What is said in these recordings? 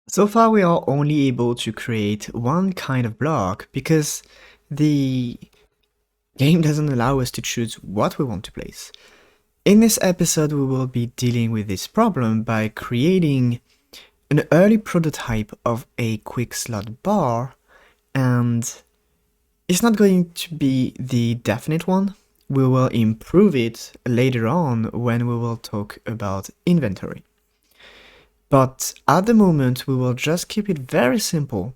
So far we are only able to create one kind of block because the game doesn't allow us to choose what we want to place. In this episode we will be dealing with this problem by creating an early prototype of a Quickslot bar, and it's not going to be the definite one. We will improve it later on when we will talk about inventory. But at the moment we will just keep it very simple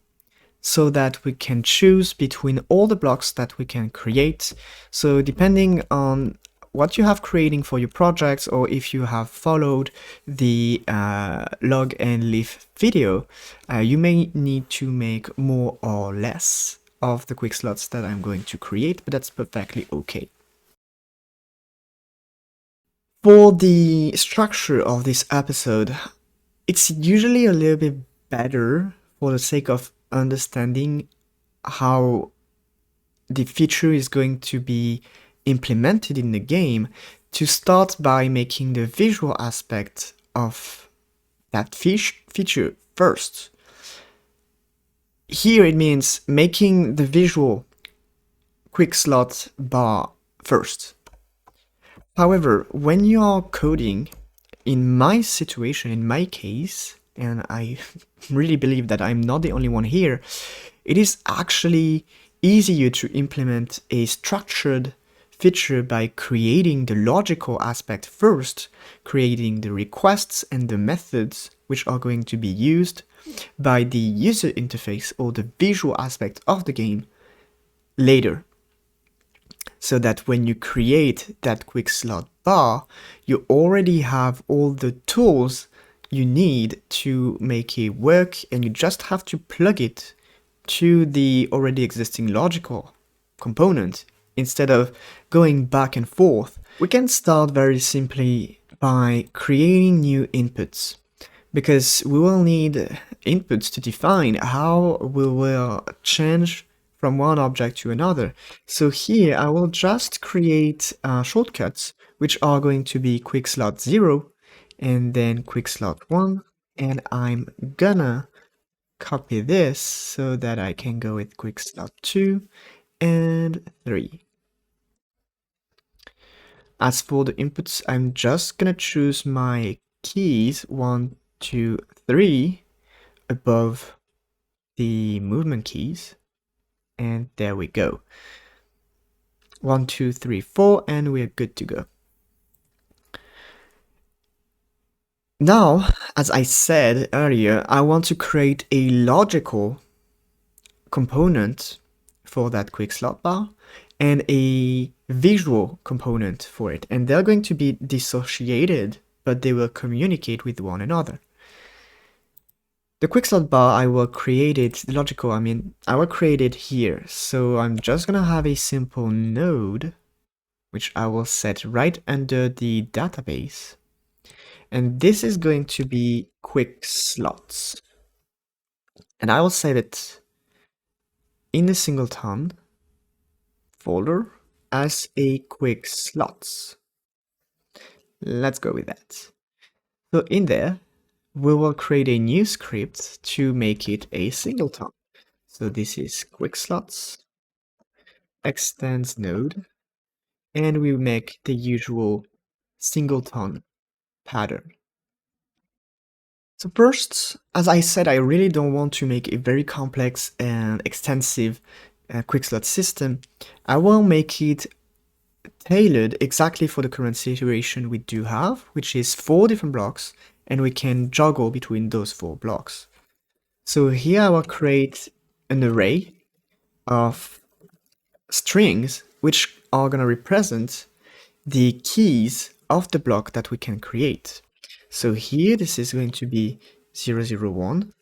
so that we can choose between all the blocks that we can create. So depending on what you have creating for your projects, or if you have followed the log and leaf video, you may need to make more or less of the quick slots that I'm going to create, but that's perfectly okay. For the structure of this episode, it's usually a little bit better for the sake of understanding how the feature is going to be implemented in the game, to start by making the visual aspect of that feature first. Here it means making the visual quick slot bar first. However, when you are coding, in my situation, in my case, and I really believe that I'm not the only one here, it is actually easier to implement a structured feature by creating the logical aspect first, creating the requests and the methods which are going to be used by the user interface or the visual aspect of the game later. So that when you create that quick slot bar, you already have all the tools you need to make it work, and you just have to plug it to the already existing logical component instead of going back and forth. We can start very simply by creating new inputs, because we will need inputs to define how we will change from one object to another. So here I will just create shortcuts which are going to be quick slot 0 and then quick slot 1, and I'm gonna copy this so that I can go with quick slot 2 and 3. As for the inputs, I'm just gonna choose my keys 1, 2, 3 above the movement keys, and there we go. 1, 2, 3, 4, and we're good to go. Now, as I said earlier, I want to create a logical component for that quick slot bar and a visual component for it, and they're going to be dissociated, but they will communicate with one another. The quickslot bar, I will create it, the logical, I will create it here. So I'm just gonna have a simple node, which I will set right under the database. And this is going to be quick slots. And I will save it in the singleton folder as a quick slots. Let's go with that. So in there, we will create a new script to make it a singleton. So this is Quickslots extends node, and we make the usual singleton pattern. So first, as I said, I really don't want to make a very complex and extensive Quickslot system. I will make it tailored exactly for the current situation we do have, which is 4 different blocks, and we can juggle between those 4 blocks. So here I will create an array of strings which are going to represent the keys of the block that we can create. So here this is going to be 001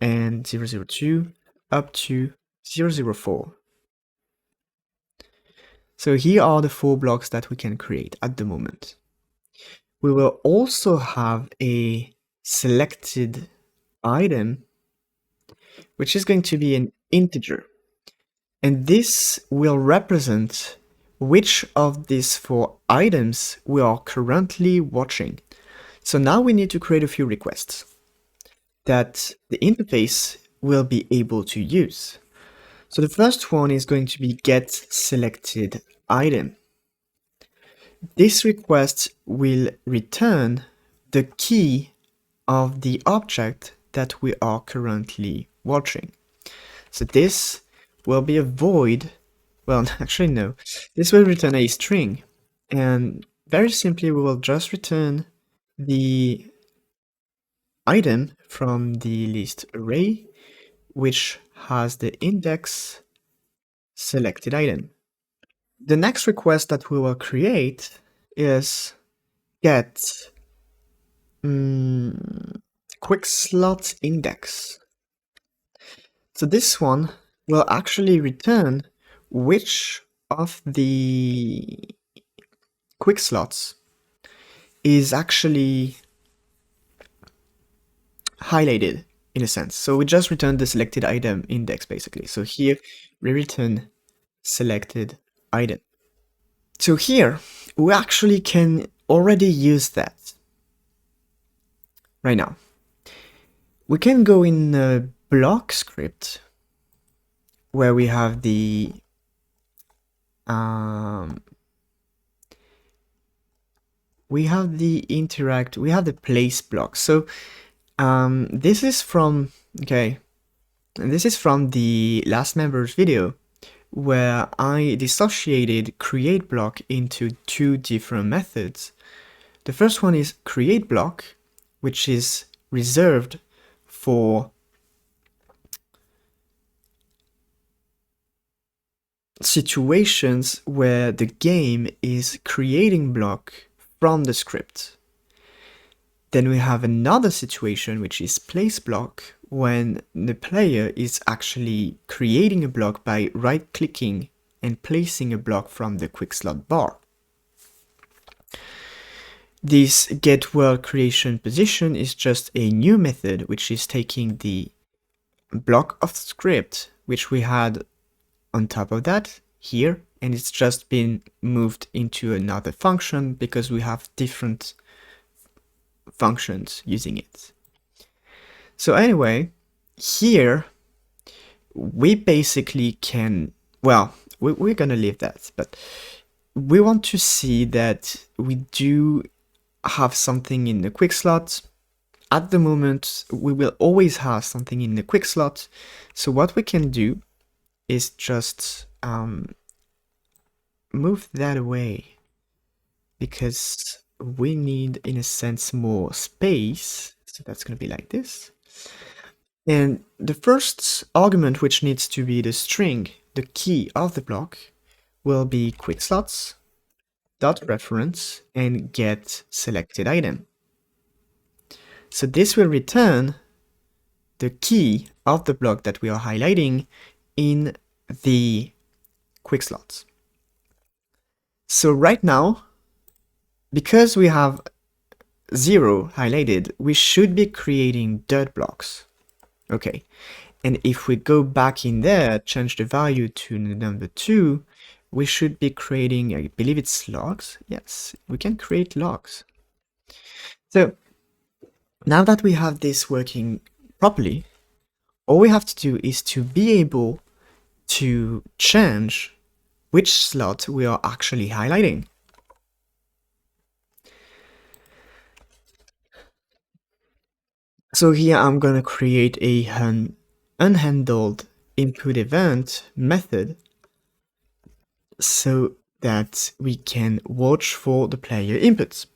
and 002 up to 004. So here are the 4 blocks that we can create at the moment. We will also have a selected item, which is going to be an integer. And this will represent which of these 4 items we are currently watching. So now we need to create a few requests. that the interface will be able to use. So the first one is going to be get selected item. This request will return the key of the object that we are currently watching. So this will be a void. Well, actually no, this will return a string, and very simply we will just return the item from the list array, which has the index selected item. The next request that we will create is get Quickslot index. So this one will actually return which of the Quickslots is actually highlighted in a sense. So we just return the selected item index basically. So here we return selected item. So here we actually can already use that right now. We can go in the block script where we have the place block. So this is from the last members video where I dissociated create block into two different methods. The first one is create block, which is reserved for situations where the game is creating block from the script. Then we have another situation, which is place block, when the player is actually creating a block by right-clicking and placing a block from the Quickslot bar. This get world creation position is just a new method, which is taking the block of script, which we had on top of that here, and it's just been moved into another function because we have different functions using it. So anyway, here we basically can, well, we're gonna leave that, but we want to see that we do have something in the Quickslot. At the moment, we will always have something in the Quickslot. So what we can do is just move that away, because we need, in a sense, more space. So that's going to be like this. And the first argument, which needs to be the string, the key of the block, will be Quickslots dot reference and get selected item. So this will return the key of the block that we are highlighting in the Quickslots. So right now, because we have 0 highlighted, we should be creating dirt blocks. Okay, and if we go back in there, change the value to the number 2, we should be creating, I believe it's logs. Yes, we can create logs. So now that we have this working properly, all we have to do is to be able to change which slot we are actually highlighting. So here I'm going to create a unhandled input event method so that we can watch for the player inputs.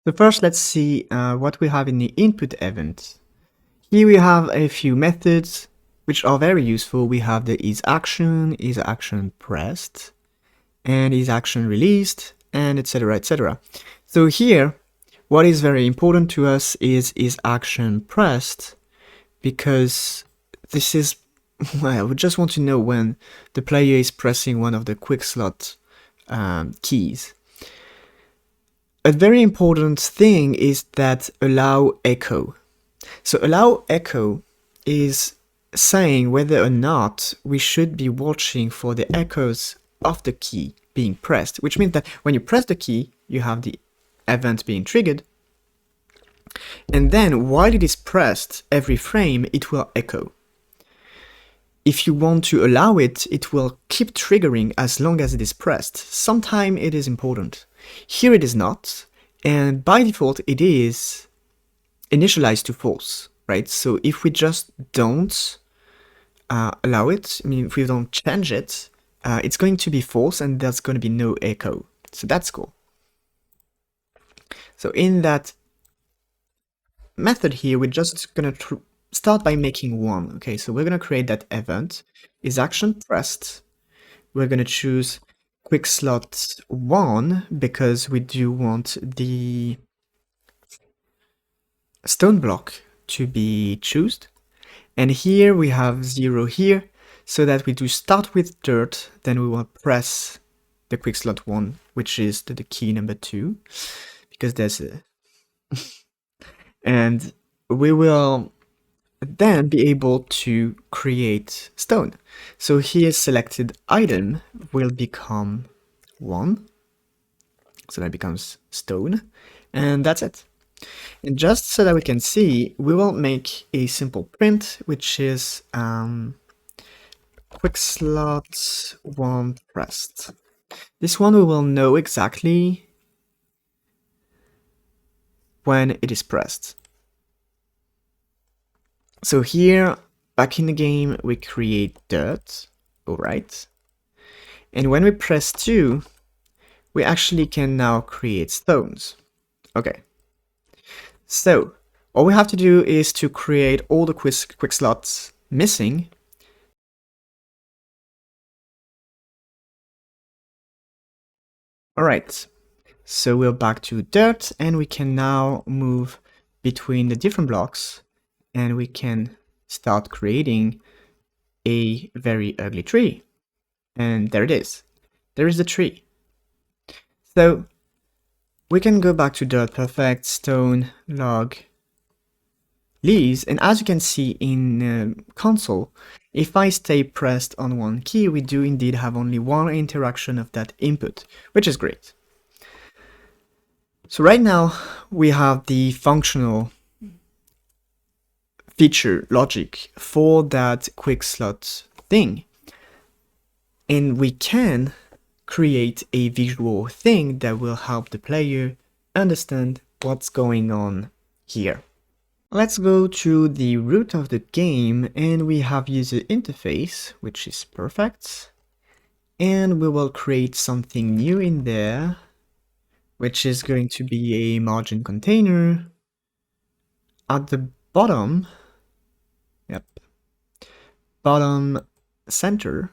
So first, let's see what we have in the input event. Here we have a few methods which are very useful. We have the isAction pressed, and isAction released, and etc, etc. So here, what is very important to us is isAction pressed, because this is, well, we just want to know when the player is pressing one of the Quickslot keys. A very important thing is that allow echo. So allow echo is saying whether or not we should be watching for the echoes of the key being pressed, which means that when you press the key, you have the event being triggered, And then while it is pressed, every frame, it will echo. If you want to allow it, it will keep triggering as long as it is pressed. Sometimes it is important. Here it is not, and by default it is initialized to false, right? So if we just don't allow it, I mean, if we don't change it, it's going to be false and there's going to be no echo. So that's cool. So in that method here, we're just going to start by making one. Okay, so we're going to create that event. Is action pressed? We're going to choose Quickslot 1 because we do want the stone block to be chosen. And here we have 0 here, so that we do start with dirt, then we will press the Quickslot 1, which is the key number 2, because there's a... and we will then be able to create stone. So here selected item will become 1, so that becomes stone, and that's it. And just so that we can see, we will make a simple print, which is Quickslot 1 pressed. This one we will know exactly when it is pressed. So here, back in the game, we create dirt, alright. And when we press 2, we actually can now create stones. Okay. So, all we have to do is to create all the quick slots missing. Alright, so we're back to dirt and we can now move between the different blocks and we can start creating a very ugly tree. And there it is. There is the tree. So we can go back to dirt, perfect, stone, log, leaves, and as you can see in console, if I stay pressed on one key, we do indeed have only one interaction of that input, which is great. So right now we have the functional feature logic for that Quickslot thing, and we can create a visual thing that will help the player understand what's going on here. Let's go to the root of the game and we have user interface, which is perfect. And we will create something new in there, which is going to be a margin container. At the bottom, yep, bottom center,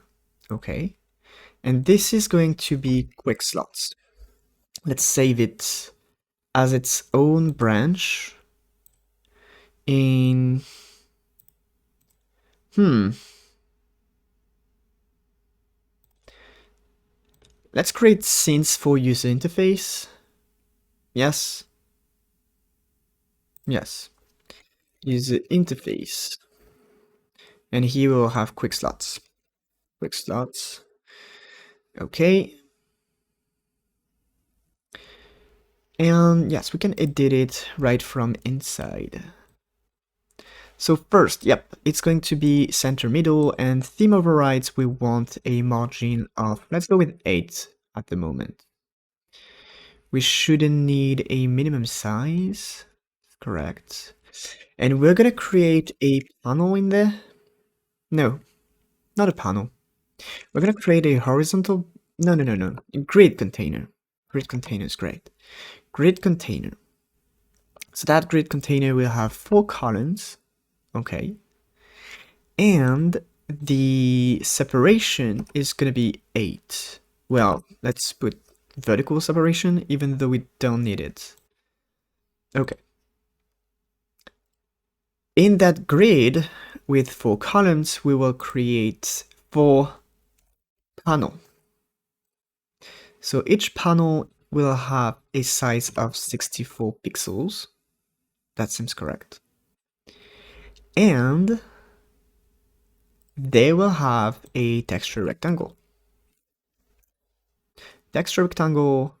okay. And this is going to be Quickslots. Let's save it as its own branch in let's create scenes for user interface. Yes. Yes. User interface. And here we'll have Quickslots. Quickslots. Okay. And yes, we can edit it right from inside. So first, yep, it's going to be center middle, and theme overrides, we want a margin of, let's go with 8 at the moment. We shouldn't need a minimum size, correct. And we're gonna create a panel in there. No, not a panel. We're gonna create a horizontal, no, a grid container. Grid container is great. Grid container. So that grid container will have 4 columns. Okay. And the separation is going to be 8. Well, let's put vertical separation, even though we don't need it. Okay. In that grid with 4 columns, we will create 4 panels. So each panel will have a size of 64 pixels. That seems correct. And they will have a texture rectangle. Texture rectangle,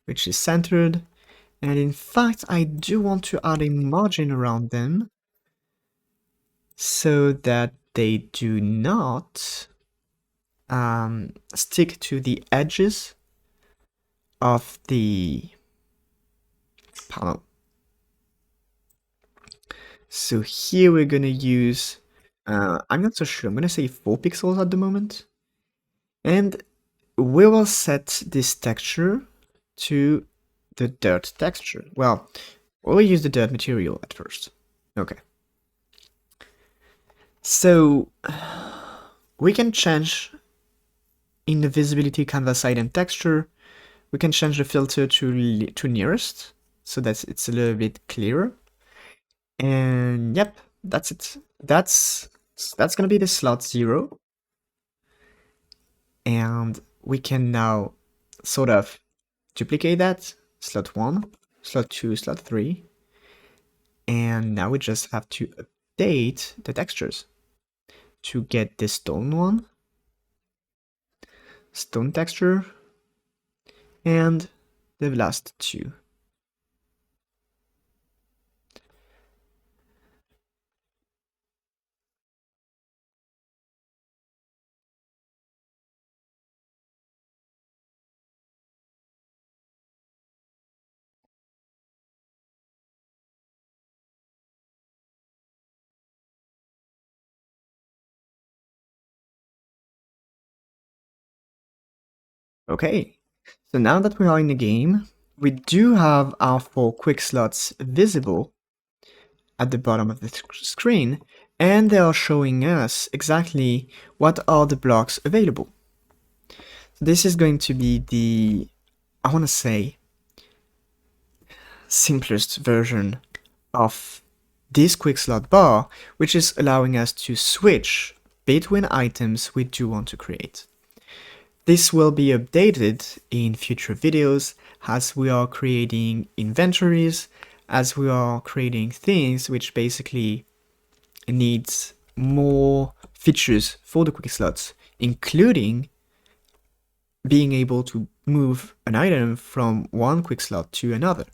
which is centered, And in fact, I do want to add a margin around them so that they do not stick to the edges of the panel. So here we're gonna use, I'm not so sure, I'm gonna say 4 pixels at the moment. And we will set this texture to the dirt texture. Well, we'll use the dirt material at first. Okay. So we can change in the visibility canvas item texture, we can change the filter to nearest so that it's a little bit clearer. And yep, that's it. That's gonna be the slot 0. And we can now sort of duplicate that, slot 1, slot 2, slot 3. And now we just have to update the textures to get the stone one, stone texture, and the last 2. Okay, so now that we are in the game, we do have our 4 quick slots visible at the bottom of the screen, and they are showing us exactly what are the blocks available. This is going to be the, I want to say, simplest version of this quick slot bar, which is allowing us to switch between items we do want to create. This will be updated in future videos as we are creating inventories, as we are creating things which basically needs more features for the quick slots, including being able to move an item from one quick slot to another.